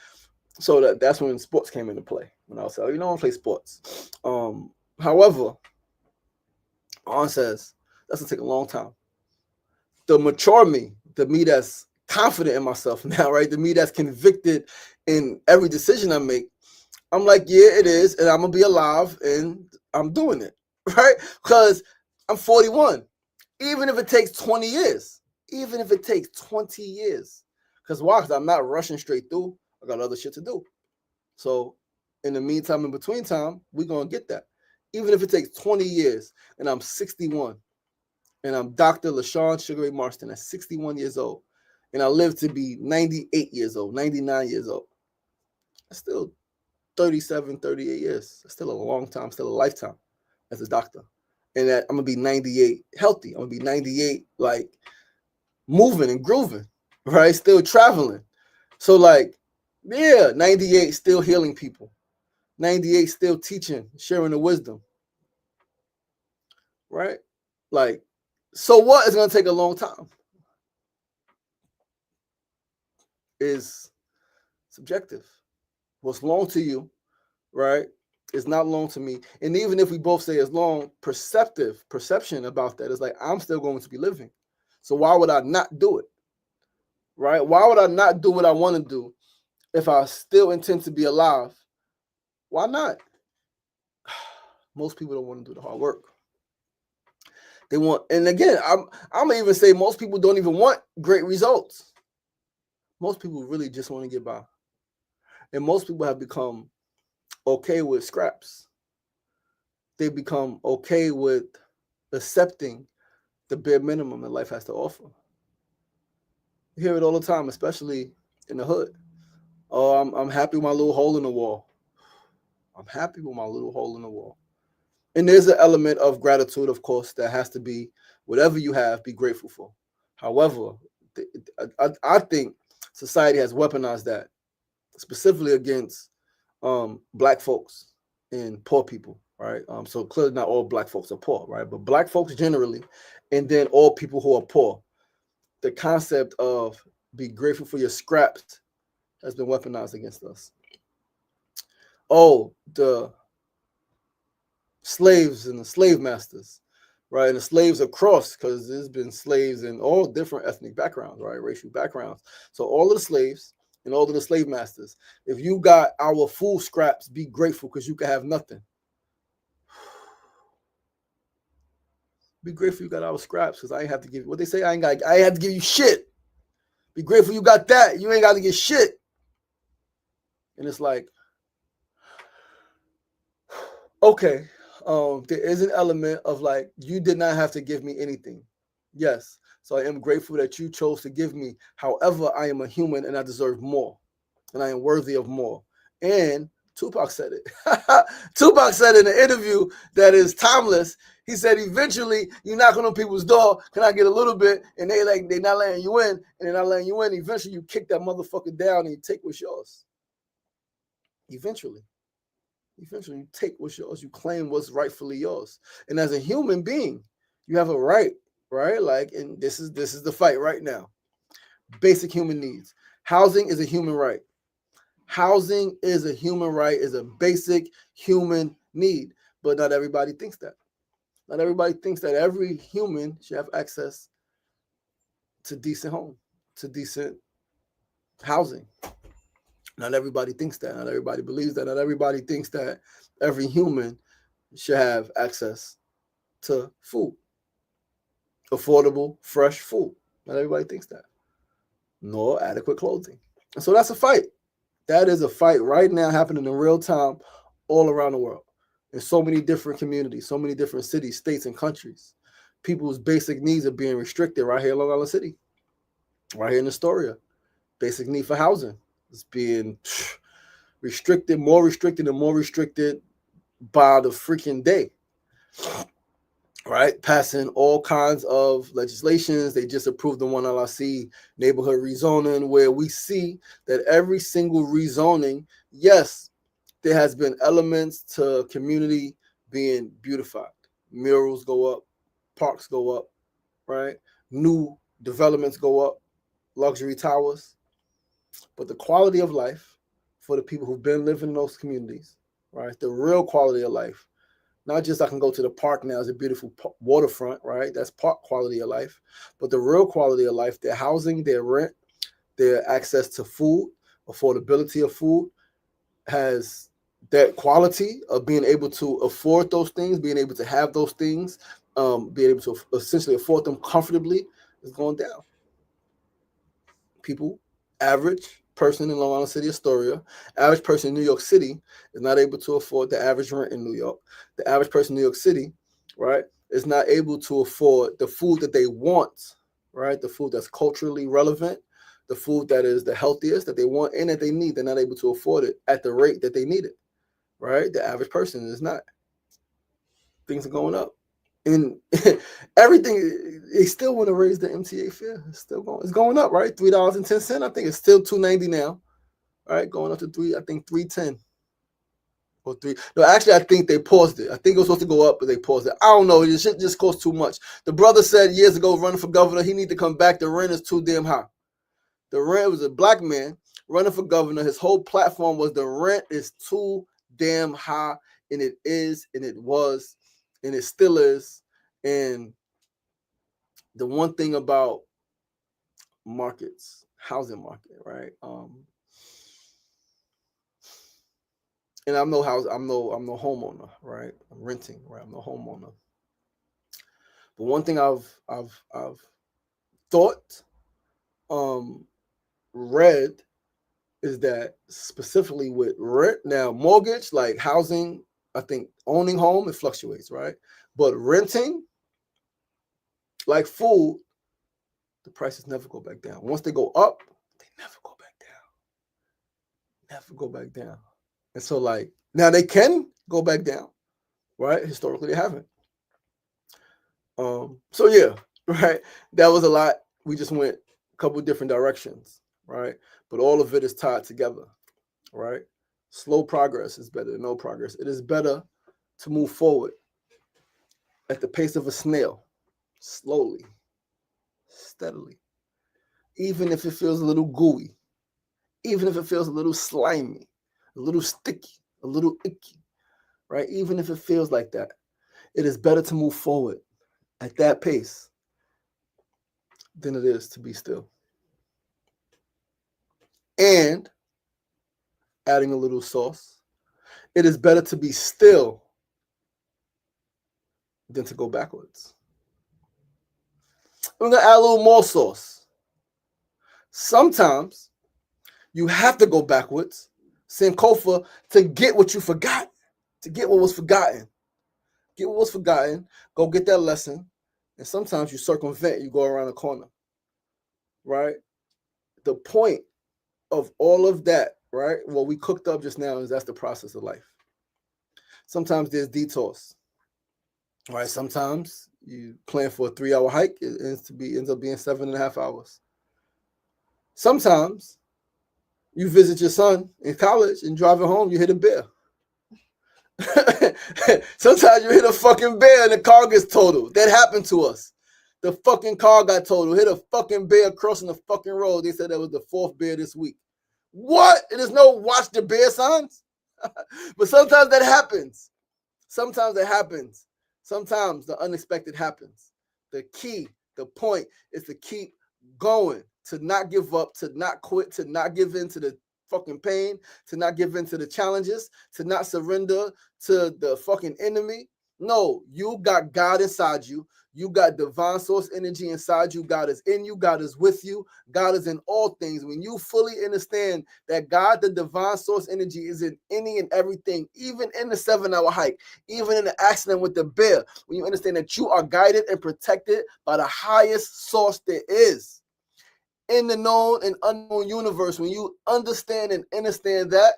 so that's when sports came into play. When I was like, I want to play sports. However, On says that's gonna take a long time. The mature me, the me that's confident in myself now, right? The me that's convicted in every decision I make. I'm like, yeah, it is, and I'm gonna be alive, and I'm doing it, right? Because I'm 41. Even if it takes 20 years, because why? Because I'm not rushing straight through. I got other shit to do. So in the meantime, in between time, we're going to get that. Even if it takes 20 years and I'm 61 and I'm Dr. LaShawn Sugar Ray Marston at 61 years old and I live to be 98 years old, 99 years old, that's still 37, 38 years. That's still a long time, still a lifetime as a doctor. And that I'm going to be 98 healthy. I'm going to be 98 like moving and grooving, right? Still traveling. So like, yeah, 98 still healing people. 98 still teaching, sharing the wisdom. Right? Like, so what is going to take a long time? Is subjective. What's long to you, right, is not long to me. And even if we both say it's long, perception about that is like, I'm still going to be living. So why would I not do it? Right? Why would I not do what I want to do if I still intend to be alive? Why not? Most people don't want to do the hard work. They want, and again, I'm gonna even say most people don't even want great results. Most people really just want to get by. And most people have become okay with scraps. They become okay with accepting the bare minimum that life has to offer. You hear it all the time, especially in the hood. Oh, I'm happy with my little hole in the wall. I'm happy with my little hole in the wall. And there's an element of gratitude, of course, that has to be whatever you have, be grateful for. However, I think society has weaponized that, specifically against Black folks and poor people, right? So clearly not all Black folks are poor, right? But Black folks generally, and then all people who are poor. The concept of be grateful for your scraps has been weaponized against us. Oh, the slaves and the slave masters, right? And the slaves across, because there's been slaves in all different ethnic backgrounds, right? Racial backgrounds. So all of the slaves and all of the slave masters, if you got our food scraps, be grateful because you can have nothing. Be grateful you got our scraps because I ain't have to give you what they say. I had to give you shit. Be grateful you got that. You ain't got to get shit. And it's like, okay, there is an element of like, you did not have to give me anything. Yes. So I am grateful that you chose to give me. However, I am a human and I deserve more. And I am worthy of more. And Tupac said it. Tupac said in an interview that is timeless. He said, eventually, you knock on people's door. Can I get a little bit? And they not letting you in. And they're not letting you in. Eventually, you kick that motherfucker down and you take what's yours. Eventually, you take what's yours. You claim what's rightfully yours. And as a human being, you have a right? Like, and this is the fight right now. Basic human needs. Housing is a human right. Housing is a human right, is a basic human need. But not everybody thinks that. Not everybody thinks that every human should have access to decent home, to decent housing. Not everybody thinks that. Not everybody believes that. Not everybody thinks that every human should have access to food, affordable, fresh food. Not everybody thinks that. Nor adequate clothing. And so that's a fight. That is a fight right now happening in real time all around the world. In so many different communities, so many different cities, states, and countries. People's basic needs are being restricted right here in Long Island City, right here in Astoria. Basic need for housing is being restricted, more restricted, and more restricted by the freaking day. Right? Passing all kinds of legislations. They just approved the one LIC neighborhood rezoning, where we see that every single rezoning, yes, there has been elements to community being beautified. Murals go up, parks go up, right? New developments go up, luxury towers. But the quality of life for the people who've been living in those communities, right? The real quality of life. Not just I can go to the park now, it's a beautiful waterfront, right? That's park quality of life. But the real quality of life, their housing, their rent, their access to food, affordability of food, has that quality of being able to afford those things, being able to have those things, being able to essentially afford them comfortably is going down. People, average person in Long Island City, Astoria, average person in New York City is not able to afford the average rent in New York. The average person in New York City, right, is not able to afford the food that they want, right? The food that's culturally relevant, the food that is the healthiest that they want and that they need. They're not able to afford it at the rate that they need it, right? The average person is not. Things are going up. And everything, they still want to raise the MTA fare. It's still going. It's going up, right? $3.10. I think it's still $2.90 now. All right, going up to $3.10 or $3. No, actually, I think they paused it. I think it was supposed to go up, but they paused it. I don't know. It shit just costs too much. The brother said years ago, running for governor, he need to come back. The rent is too damn high. The rent was a black man running for governor. His whole platform was the rent is too damn high, and it is, and it was, and it still is. And the one thing about markets, housing market, right? And I'm no homeowner, right? I'm renting, right? I'm no homeowner. But one thing I've thought, read, is that specifically with rent, now mortgage, like housing, I think owning home, it fluctuates, right? But renting, like food, the prices never go back down. Once they go up, they never go back down. Never go back down. And so, like, now they can go back down, right? Historically, they haven't. So yeah, right. That was a lot. We just went a couple different directions, right? But all of it is tied together, right? Slow progress is better than no progress. It is better to move forward at the pace of a snail, slowly, steadily, even if it feels a little gooey, even if it feels a little slimy, a little sticky, a little icky, right? Even if it feels like that, it is better to move forward at that pace than it is to be still. And adding a little sauce, it is better to be still than to go backwards. I'm going to add a little more sauce. Sometimes you have to go backwards, Sankofa, to get what you forgot, to get what was forgotten. Get what was forgotten, go get that lesson, and sometimes you circumvent, you go around the corner, right? The point of all of that, right, what we cooked up just now, is that's the process of life. Sometimes there's detours, right? Sometimes you plan for a 3-hour hike, it ends up being 7.5 hours. Sometimes you visit your son in college and driving home, you hit a bear. Sometimes you hit a fucking bear and the car gets totaled. That happened to us. The fucking car got totaled. Hit a fucking bear crossing the fucking road. They said that was the 4th bear this week. What? And there's no watch the bear signs? But sometimes that happens. Sometimes it happens. Sometimes the unexpected happens. The key, the point is to keep going, to not give up, to not quit, to not give in to the fucking pain, to not give in to the challenges, to not surrender to the fucking enemy. No, you got God inside you. You got divine source energy inside you. God is in you. God is with you. God is in all things. When you fully understand that God, the divine source energy, is in any and everything, even in the 7-hour hike, even in the accident with the bear, when you understand that you are guided and protected by the highest source there is in the known and unknown universe, when you understand and understand that,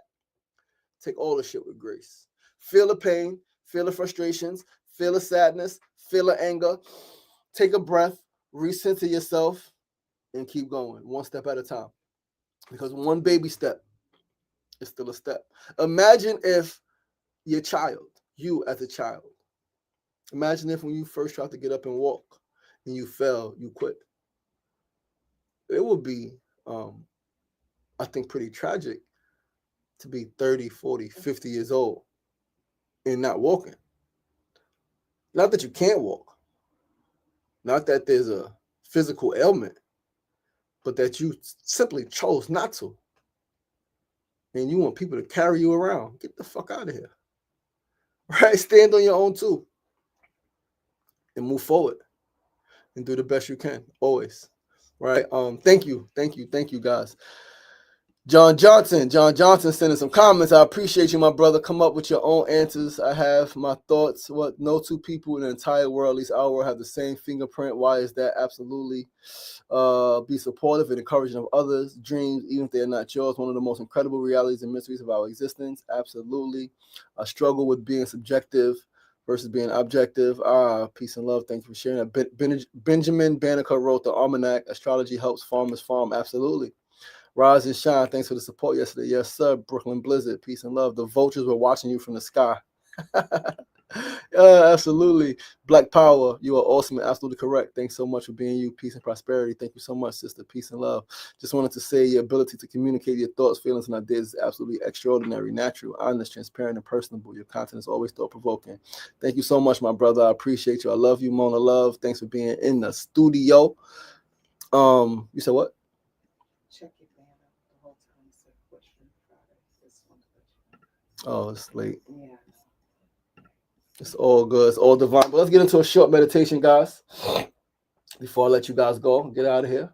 take all the shit with grace. Feel the pain, feel the frustrations, feel the sadness, feel the anger. Take a breath, recenter yourself, and keep going one step at a time. Because one baby step is still a step. Imagine if your child, you as a child, imagine if when you first tried to get up and walk and you fell, you quit. It would be, I think, pretty tragic to be 30, 40, 50 years old and not walking. Not that you can't walk, not that there's a physical ailment, but that you simply chose not to. And you want people to carry you around. Get the fuck out of here. Right? Stand on your own too. And move forward. And do the best you can. Always. Right? Thank you, guys. John Johnson sending some comments. I appreciate you, my brother. Come up with your own answers. I have my thoughts. What no two people in the entire world, at least our world, have the same fingerprint. Why is that? Absolutely. Be supportive and encouraging of others' dreams, even if they're not yours. One of the most incredible realities and mysteries of our existence. Absolutely. A struggle with being subjective versus being objective. Peace and love. Thank you for sharing that. Benjamin Banneker wrote the Almanac. Astrology helps farmers farm. Absolutely. Rise and shine. Thanks for the support yesterday. Yes, sir. Brooklyn Blizzard. Peace and love. The vultures were watching you from the sky. Absolutely. Black Power. You are awesome and absolutely correct. Thanks so much for being you. Peace and prosperity. Thank you so much, sister. Peace and love. Just wanted to say your ability to communicate your thoughts, feelings, and ideas is absolutely extraordinary, natural, honest, transparent, and personable. Your content is always thought-provoking. Thank you so much, my brother. I appreciate you. I love you, Mona Love. Thanks for being in the studio. You said what? Check your banner the whole time. It said question Friday. This one question. Oh, it's late. Yeah. It's all good. It's all divine. But let's get into a short meditation, guys. Before I let you guys go, get out of here.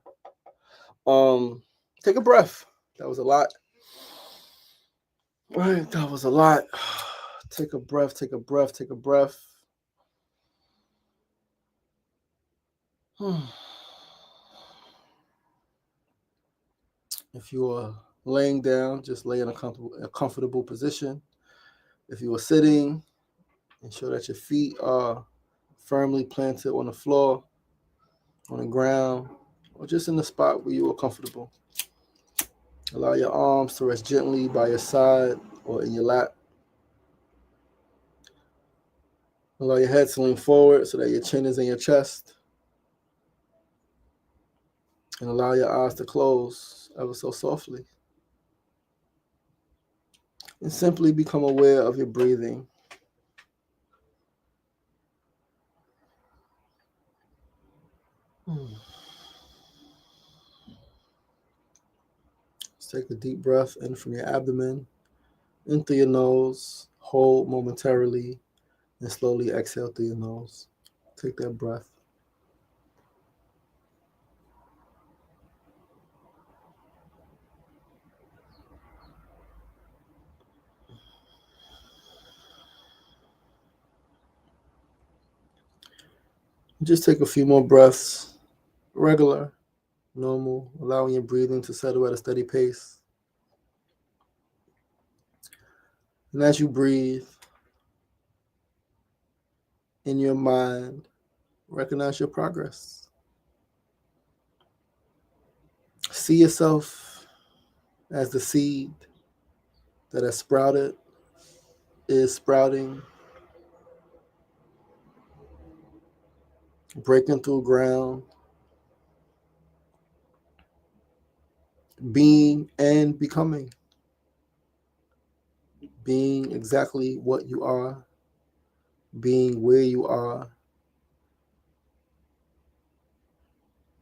Take a breath. That was a lot. All right, that was a lot. Take a breath. Take a breath. Take a breath. If you are laying down, just lay in a comfortable position. If you are sitting, ensure that your feet are firmly planted on the floor, on the ground, or just in the spot where you are comfortable. Allow your arms to rest gently by your side or in your lap. Allow your head to lean forward so that your chin is in your chest. And allow your eyes to close ever so softly. And simply become aware of your breathing. Let's take a deep breath in from your abdomen, in through your nose, hold momentarily, and slowly exhale through your nose. Take that breath. Just take a few more breaths, regular, normal, allowing your breathing to settle at a steady pace. And as you breathe, in your mind, recognize your progress. See yourself as the seed that has sprouted, is sprouting, breaking through ground, being and becoming. Being exactly what you are, being where you are,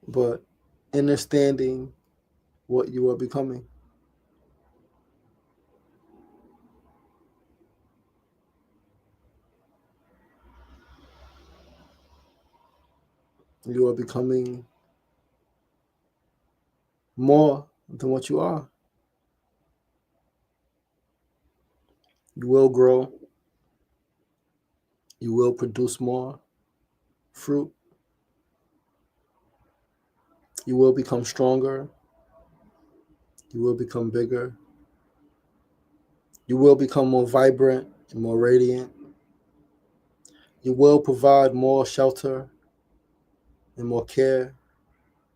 but understanding what you are becoming. You are becoming more than what you are. You will grow. You will produce more fruit. You will become stronger. You will become bigger. You will become more vibrant and more radiant. You will provide more shelter and more care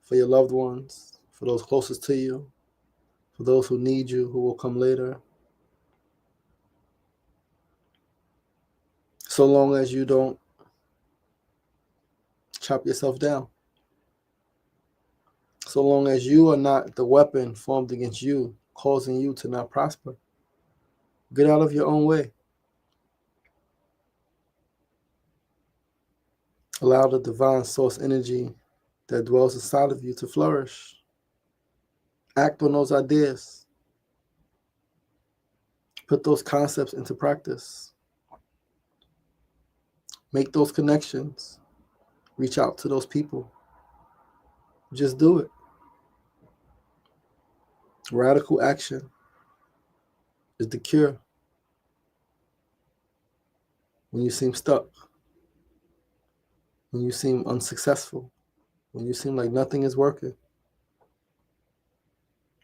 for your loved ones, for those closest to you, for those who need you, who will come later. So long as you don't chop yourself down. So long as you are not the weapon formed against you, causing you to not prosper. Get out of your own way. Allow the divine source energy that dwells inside of you to flourish. Act on those ideas. Put those concepts into practice. Make those connections. Reach out to those people. Just do it. Radical action is the cure. When you seem stuck, when you seem unsuccessful, when you seem like nothing is working,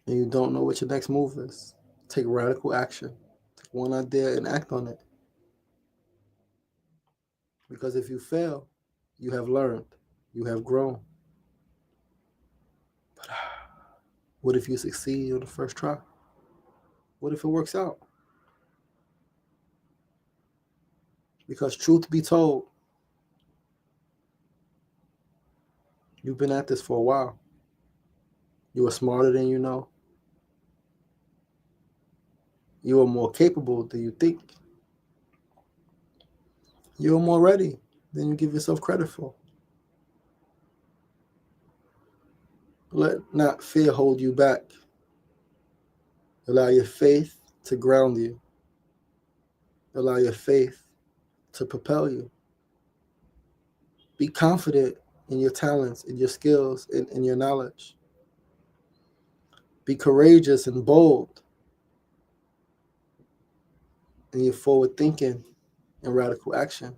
and you don't know what your next move is, take radical action. Take one idea and act on it. Because if you fail, you have learned, you have grown. But what if you succeed on the first try? What if it works out? Because truth be told, you've been at this for a while. You are smarter than you know. You are more capable than you think. You are more ready than you give yourself credit for. Let not fear hold you back. Allow your faith to ground you. Allow your faith to propel you. Be confident in your talents, in your skills, in your knowledge. Be courageous and bold in your forward thinking and radical action.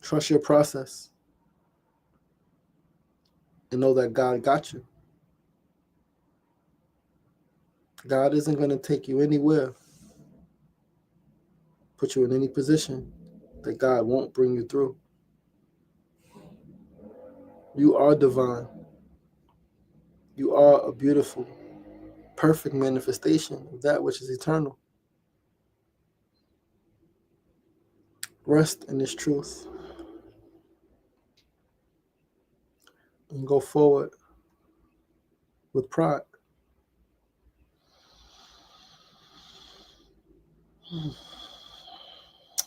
Trust your process and know that God got you. God isn't going to take you anywhere, put you in any position that God won't bring you through. You are divine. You are a beautiful, perfect manifestation of that which is eternal. Rest in this truth and go forward with pride.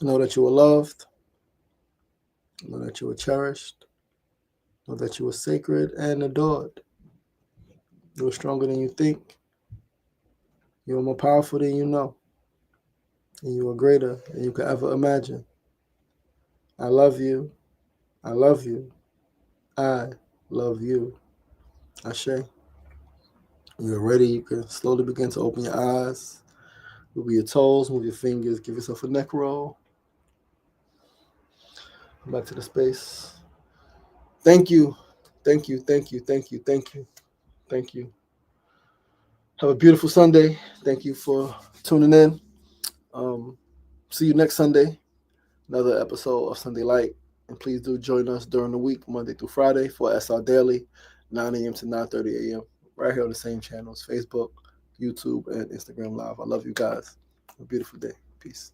Know that you are loved. Know that you are cherished. Know that you are sacred and adored. You are stronger than you think. You are more powerful than you know. And you are greater than you could ever imagine. I love you. I love you. I love you. Ashe. When you're ready, you can slowly begin to open your eyes. Move your toes, move your fingers, give yourself a neck roll. Come back to the space. Thank you. Thank you. Thank you. Thank you. Thank you. Thank you. Have a beautiful Sunday. Thank you for tuning in. See you next Sunday. Another episode of Sunday Light. And please do join us during the week, Monday through Friday, for SR Daily, 9 a.m. to 9:30 a.m. Right here on the same channels, Facebook, YouTube, and Instagram Live. I love you guys. Have a beautiful day. Peace.